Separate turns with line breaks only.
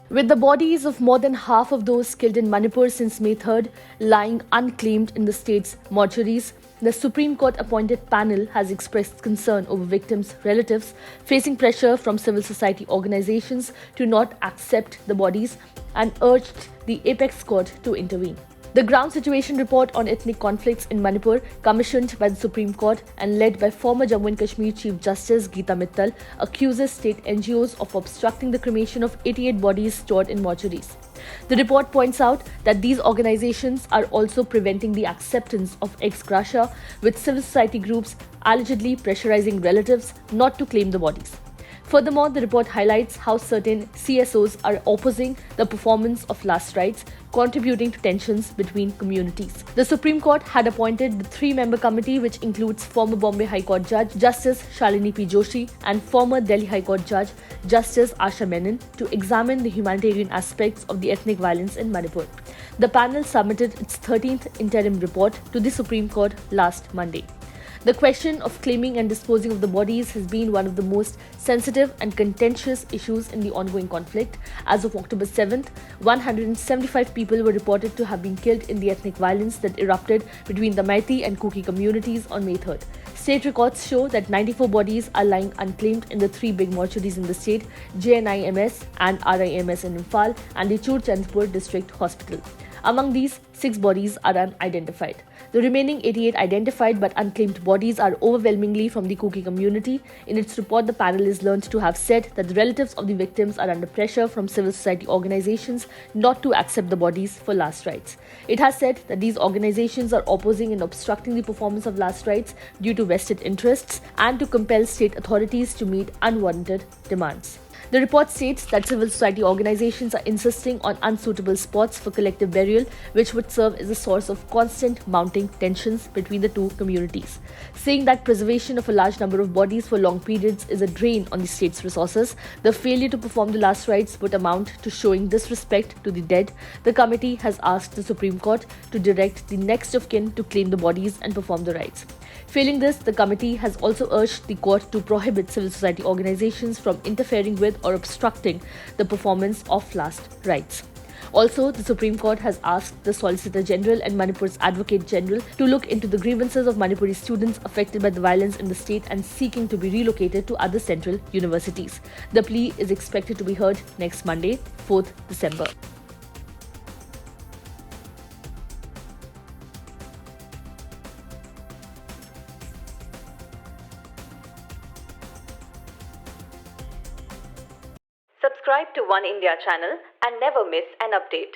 With the bodies of more than half of those killed in Manipur since May 3rd lying unclaimed in the state's mortuaries, the Supreme Court appointed panel has expressed concern over victims' relatives facing pressure from civil society organizations to not accept the bodies and urged the apex court to intervene. The ground situation report on ethnic conflicts in Manipur, commissioned by the Supreme Court and led by former Jammu and Kashmir Chief Justice Geeta Mittal, accuses state NGOs of obstructing the cremation of 88 bodies stored in mortuaries. The report points out that these organizations are also preventing the acceptance of ex gratia, with civil society groups allegedly pressurizing relatives not to claim the bodies. Furthermore, the report highlights how certain CSOs are opposing the performance of last rites, contributing to tensions between communities. The Supreme Court had appointed the three-member committee, which includes former Bombay High Court Judge Justice Shalini P. Joshi and former Delhi High Court Judge Justice Asha Menon, to examine the humanitarian aspects of the ethnic violence in Manipur. The panel submitted its 13th interim report to the Supreme Court last Monday. The question of claiming and disposing of the bodies has been one of the most sensitive and contentious issues in the ongoing conflict. As of October 7th, 175 people were reported to have been killed in the ethnic violence that erupted between the Meitei and Kuki communities on May 3rd. State records show that 94 bodies are lying unclaimed in the three big mortuaries in the state, JNIMS and RIMS in Imphal and the Churchandpur District Hospital. Among these, 6 bodies are unidentified. The remaining 88 identified but unclaimed bodies are overwhelmingly from the Kuki community. In its report, the panel is learned to have said that the relatives of the victims are under pressure from civil society organizations not to accept the bodies for last rites. It has said that these organizations are opposing and obstructing the performance of last rites due to vested interests and to compel state authorities to meet unwarranted demands. The report states that civil society organizations are insisting on unsuitable spots for collective burial, which would serve as a source of constant mounting tensions between the two communities. Saying that preservation of a large number of bodies for long periods is a drain on the state's resources, the failure to perform the last rites would amount to showing disrespect to the dead. The committee has asked the Supreme Court to direct the next of kin to claim the bodies and perform the rites. Failing this, the committee has also urged the court to prohibit civil society organizations from interfering with or obstructing the performance of last rites. Also, the Supreme Court has asked the Solicitor General and Manipur's Advocate General to look into the grievances of Manipuri students affected by the violence in the state and seeking to be relocated to other central universities. The plea is expected to be heard next Monday, 4th December.
Subscribe to One India channel and never miss an update.